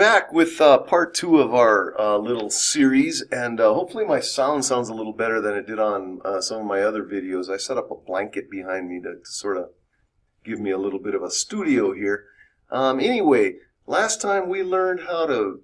back with part 2 of our little series, and hopefully my sound sounds a little better than it did on some of my other videos. I set up a blanket behind me to sort of give me a little bit of a studio here. Anyway, last time we learned how to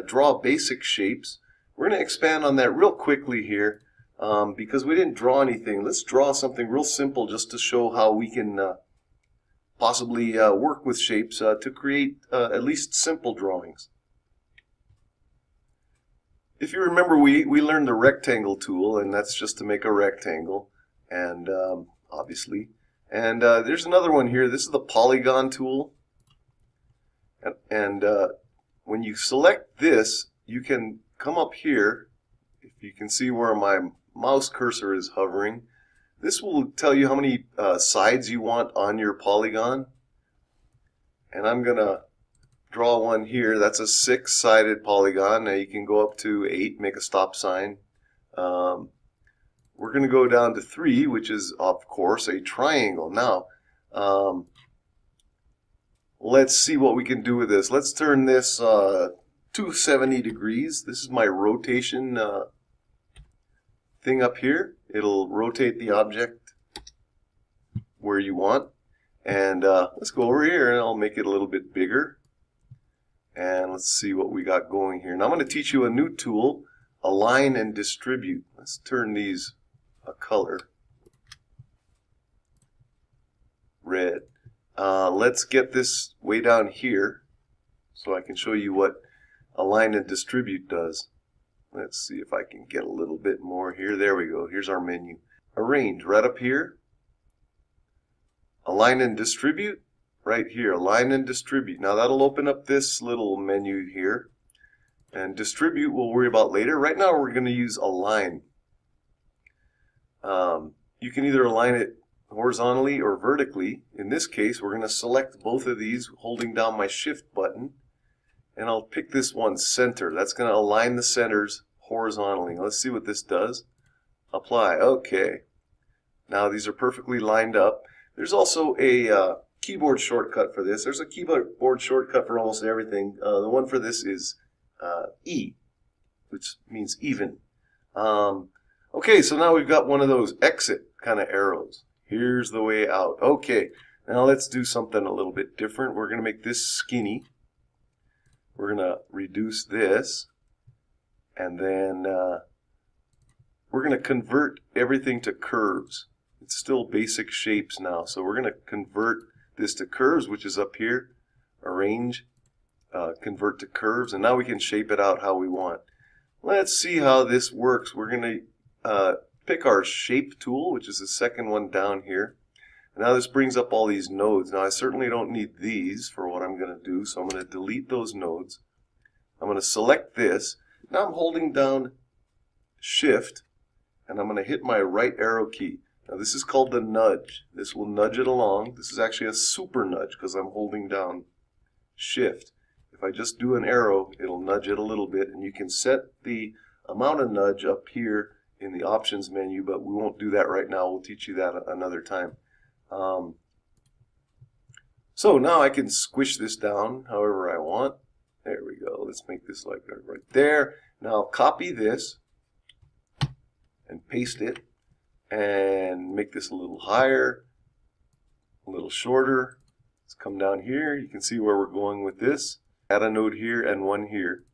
draw basic shapes. We're going to expand on that real quickly here because we didn't draw anything. Let's draw something real simple just to show how we can possibly work with shapes to create at least simple drawings. If you remember, we learned the rectangle tool, and that's just to make a rectangle, and obviously. And there's another one here. This is the polygon tool. And when you select this, you can come up here. If you can see where my mouse cursor is hovering, this will tell you how many sides you want on your polygon. And I'm going to draw one here. That's a 6-sided polygon. Now you can go up to 8, make a stop sign. We're going to go down to 3, which is, of course, a triangle. Now, let's see what we can do with this. Let's turn this 270 degrees. This is my rotation thing up here. It'll rotate the object where you want. And let's go over here and I'll make it a little bit bigger. And let's see what we got going here. Now I'm going to teach you a new tool, align and distribute. Let's turn these a color. Red. Let's get this way down here so I can show you what align and distribute does. Let's see if I can get a little bit more here. There we go. Here's our menu. Arrange right up here. Align and distribute right here. Align and distribute. Now that'll open up this little menu here. And distribute we'll worry about later. Right now we're going to use align. You can either align it horizontally or vertically. In this case, we're going to select both of these holding down my shift button. And I'll pick this one, center. That's going to align the centers horizontally. Let's see what this does. Apply. Okay. Now these are perfectly lined up. There's also a keyboard shortcut for this. There's a keyboard shortcut for almost everything. The one for this is E, which means even. Okay, so now we've got one of those exit kind of arrows. Here's the way out. Okay, now let's do something a little bit different. We're going to make this skinny. We're going to reduce this, and then we're going to convert everything to curves. It's still basic shapes now, so we're going to convert this to curves, which is up here. Arrange, convert to curves, and now we can shape it out how we want. Let's see how this works. We're going to pick our shape tool, which is the second one down here. Now this brings up all these nodes. Now I certainly don't need these for what I'm going to do, so I'm going to delete those nodes. I'm going to select this. Now I'm holding down Shift, and I'm going to hit my right arrow key. Now this is called the nudge. This will nudge it along. This is actually a super nudge because I'm holding down Shift. If I just do an arrow, it'll nudge it a little bit, and you can set the amount of nudge up here in the options menu, but we won't do that right now. We'll teach you that another time. So now I can squish this down however I want. There we go. Let's make this like right there. Now copy this and paste it and make this a little higher, a little shorter. Let's come down here. You can see where we're going with this. Add a node here and one here.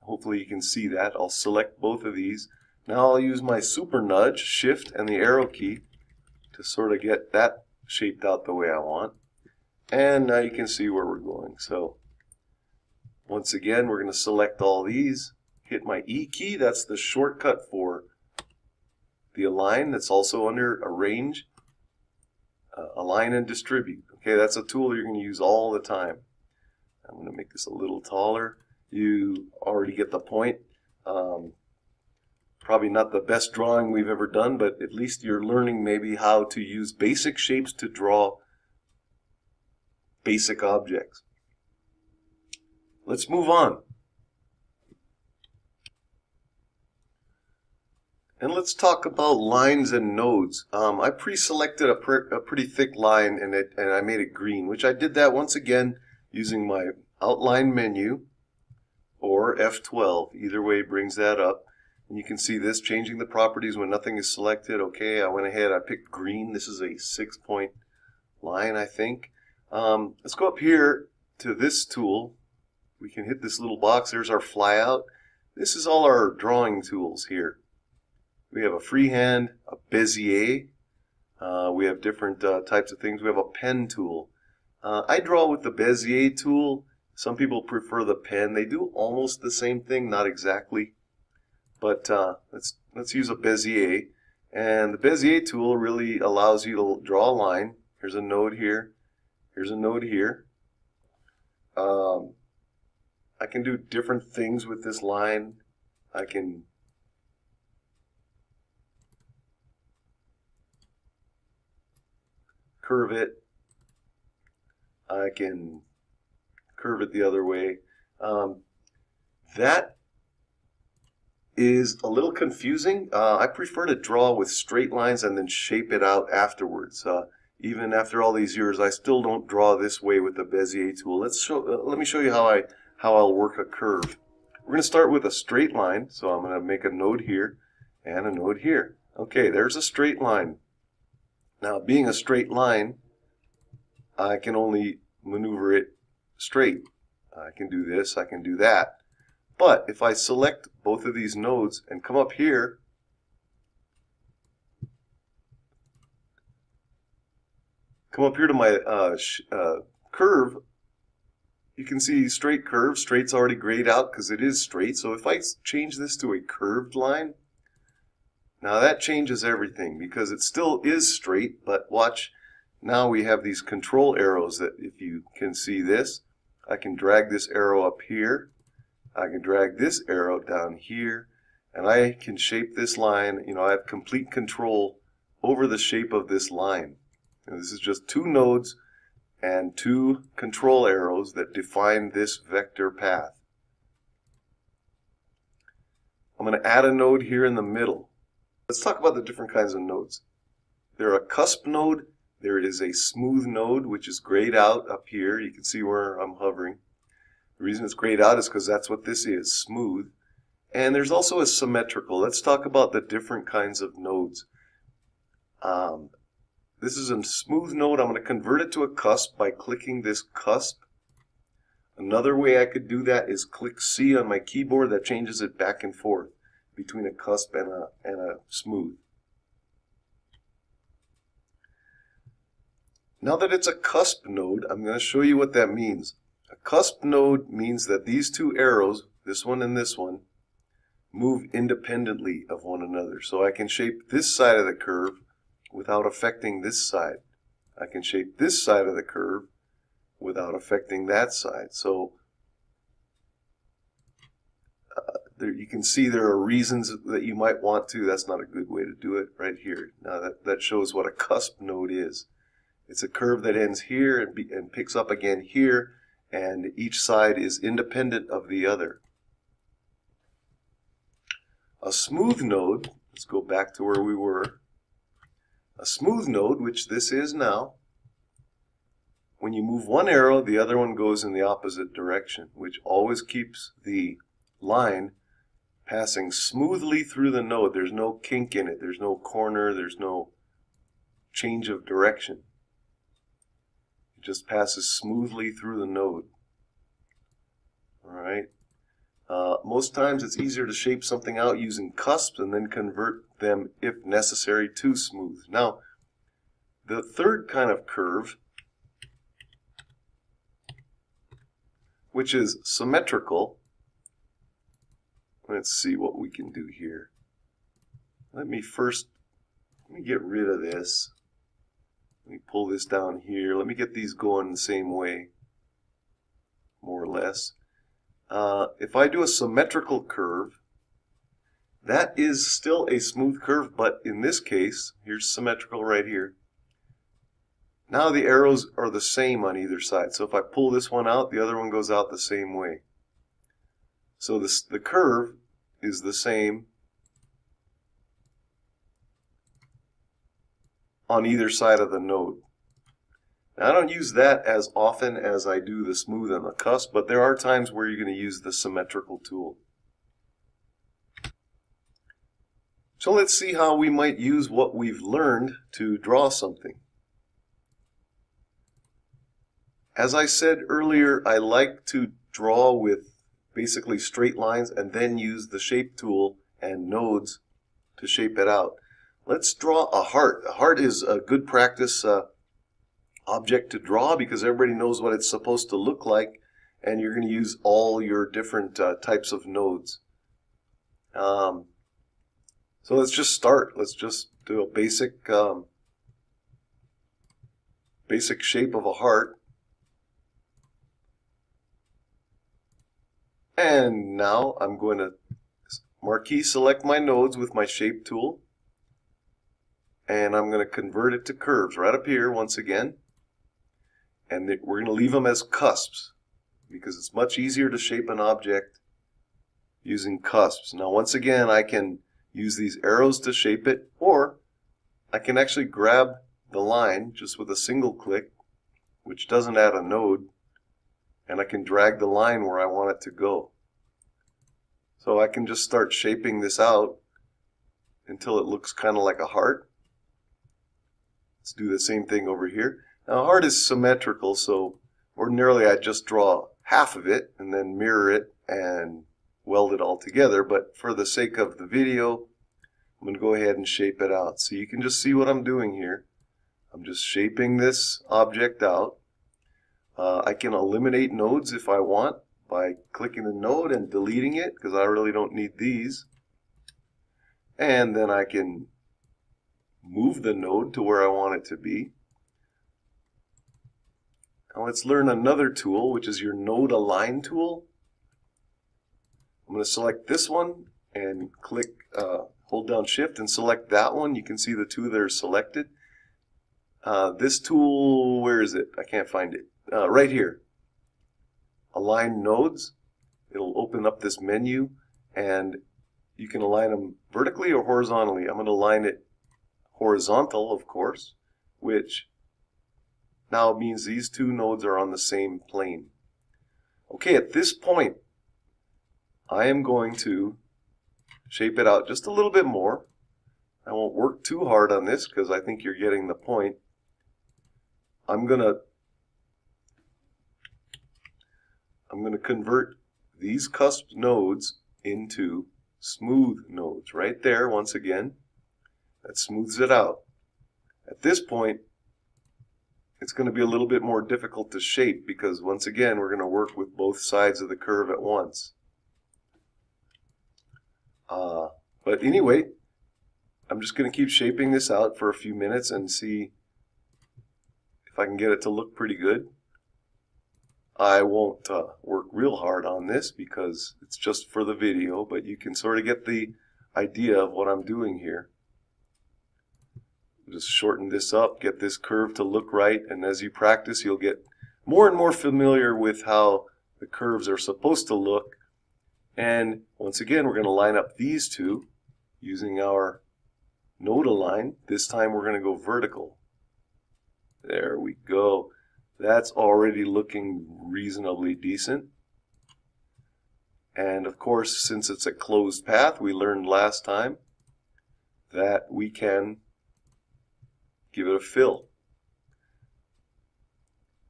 Hopefully you can see that. I'll select both of these. Now I'll use my super nudge, Shift and the arrow key to sort of get that shaped out the way I want. And now you can see where we're going. So once again, we're going to select all these, hit my E key. That's the shortcut for the align. That's also under arrange, align and distribute. Okay, that's a tool you're going to use all the time. I'm going to make this a little taller. You already get the point. Probably not the best drawing we've ever done, but at least you're learning maybe how to use basic shapes to draw basic objects. Let's move on. And let's talk about lines and nodes. I pre-selected a pretty thick line and I made it green, which I did that once again using my outline menu. or F12. Either way brings that up. And you can see this changing the properties when nothing is selected. Okay, I went ahead, I picked green. This is a 6-point line, I think. Let's go up here to this tool. We can hit this little box. There's our flyout. This is all our drawing tools here. We have a freehand, a Bezier. We have different types of things. We have a pen tool. I draw with the Bezier tool. Some people prefer the pen. They do almost the same thing, not exactly. But let's use a Bezier. And the Bezier tool really allows you to draw a line. Here's a node here. Here's a node here. I can do different things with this line. I can curve it. I can curve it the other way. That is a little confusing. I prefer to draw with straight lines and then shape it out afterwards. Even after all these years, I still don't draw this way with the Bezier tool. Let me show you how I'll work a curve. We're going to start with a straight line, so I'm going to make a node here and a node here. Okay, there's a straight line. Now, being a straight line, I can only maneuver it straight. I can do this, I can do that. But if I select both of these nodes and come up here, to my curve, you can see straight curve. Straight's already grayed out because it is straight. So if I change this to a curved line, now that changes everything because it still is straight, but watch, now we have these control arrows that if you can see this, I can drag this arrow up here, I can drag this arrow down here, and I can shape this line. You know, I have complete control over the shape of this line. And this is just two nodes and two control arrows that define this vector path. I'm going to add a node here in the middle. Let's talk about the different kinds of nodes. They're a cusp node. There is a smooth node, which is grayed out up here. You can see where I'm hovering. The reason it's grayed out is because that's what this is, smooth. And there's also a symmetrical. Let's talk about the different kinds of nodes. This is a smooth node. I'm going to convert it to a cusp by clicking this cusp. Another way I could do that is click C on my keyboard. That changes it back and forth between a cusp and a smooth. Now that it's a cusp node, I'm going to show you what that means. A cusp node means that these two arrows, this one and this one, move independently of one another. So I can shape this side of the curve without affecting this side. I can shape this side of the curve without affecting that side. So you can see there are reasons that you might want to. That's not a good way to do it right here. Now that shows what a cusp node is. It's a curve that ends here and picks up again here, and each side is independent of the other. A smooth node, let's go back to where we were. A smooth node, which this is now, when you move one arrow, the other one goes in the opposite direction, which always keeps the line passing smoothly through the node. There's no kink in it. There's no corner. There's no change of direction. It just passes smoothly through the node. All right. Most times it's easier to shape something out using cusps and then convert them, if necessary, to smooth. Now, the third kind of curve, which is symmetrical, let's see what we can do here. Let me get rid of this. Let me pull this down here. Let me get these going the same way, more or less. If I do a symmetrical curve, that is still a smooth curve, but in this case, here's symmetrical right here. Now the arrows are the same on either side. So if I pull this one out, the other one goes out the same way. So the curve is the same on either side of the node. Now, I don't use that as often as I do the smooth and the cusp, but there are times where you're going to use the symmetrical tool. So let's see how we might use what we've learned to draw something. As I said earlier, I like to draw with basically straight lines and then use the shape tool and nodes to shape it out. Let's draw a heart. A heart is a good practice object to draw because everybody knows what it's supposed to look like, and you're going to use all your different types of nodes. So let's just start. Let's just do a basic shape of a heart. And now I'm going to marquee select my nodes with my shape tool. And I'm going to convert it to curves right up here once again. And we're going to leave them as cusps because it's much easier to shape an object using cusps. Now once again, I can use these arrows to shape it, or I can actually grab the line just with a single click, which doesn't add a node, and I can drag the line where I want it to go. So I can just start shaping this out until it looks kind of like a heart. Let's do the same thing over here. Now a heart is symmetrical, so ordinarily I'd just draw half of it and then mirror it and weld it all together, but for the sake of the video, I'm going to go ahead and shape it out. So you can just see what I'm doing here. I'm just shaping this object out. I can eliminate nodes if I want by clicking the node and deleting it because I really don't need these. And then I can move the node to where I want it to be. Now let's learn another tool, which is your node align tool. I'm going to select this one and click, hold down shift and select that one. You can see the two that are selected. This tool, where is it? I can't find it. Right here. Align nodes. It'll open up this menu and you can align them vertically or horizontally. I'm going to align it horizontal, of course, which now means these two nodes are on the same plane. Okay, at this point, I am going to shape it out just a little bit more. I won't work too hard on this because I think you're getting the point. I'm going to convert these cusp nodes into smooth nodes right there once again. That smooths it out. At this point, it's going to be a little bit more difficult to shape because once again we're going to work with both sides of the curve at once. But anyway, I'm just going to keep shaping this out for a few minutes and see if I can get it to look pretty good. I won't work real hard on this because it's just for the video, but you can sort of get the idea of what I'm doing here. Just shorten this up, get this curve to look right, and as you practice you'll get more and more familiar with how the curves are supposed to look. And once again we're going to line up these two using our node align. This time we're going to go vertical. There we go. That's already looking reasonably decent. And of course, since it's a closed path, we learned last time that we can give it a fill.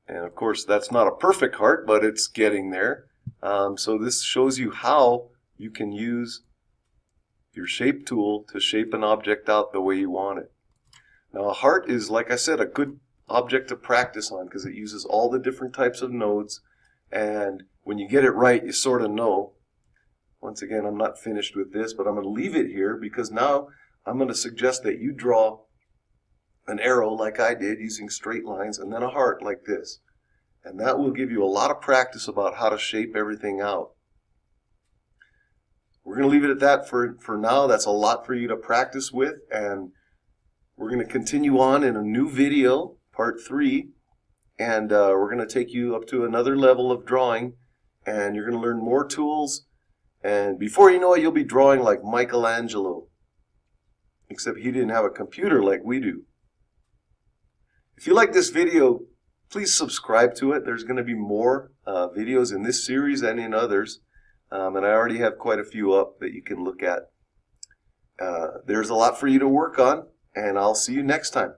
And of course, that's not a perfect heart, but it's getting there. So this shows you how you can use your shape tool to shape an object out the way you want it. Now a heart is, like I said, a good object to practice on because it uses all the different types of nodes, and when you get it right you sort of know. Once again, I'm not finished with this, but I'm going to leave it here because now I'm going to suggest that you draw an arrow like I did using straight lines and then a heart like this, and that will give you a lot of practice about how to shape everything out. We're going to leave it at that for now. That's a lot for you to practice with, and we're going to continue on in a new video, part 3, and we're going to take you up to another level of drawing, and you're going to learn more tools, and before you know it, you'll be drawing like Michelangelo, except he didn't have a computer like we do. If you like this video, please subscribe to it. There's going to be more videos in this series and in others. And I already have quite a few up that you can look at. There's a lot for you to work on, and I'll see you next time.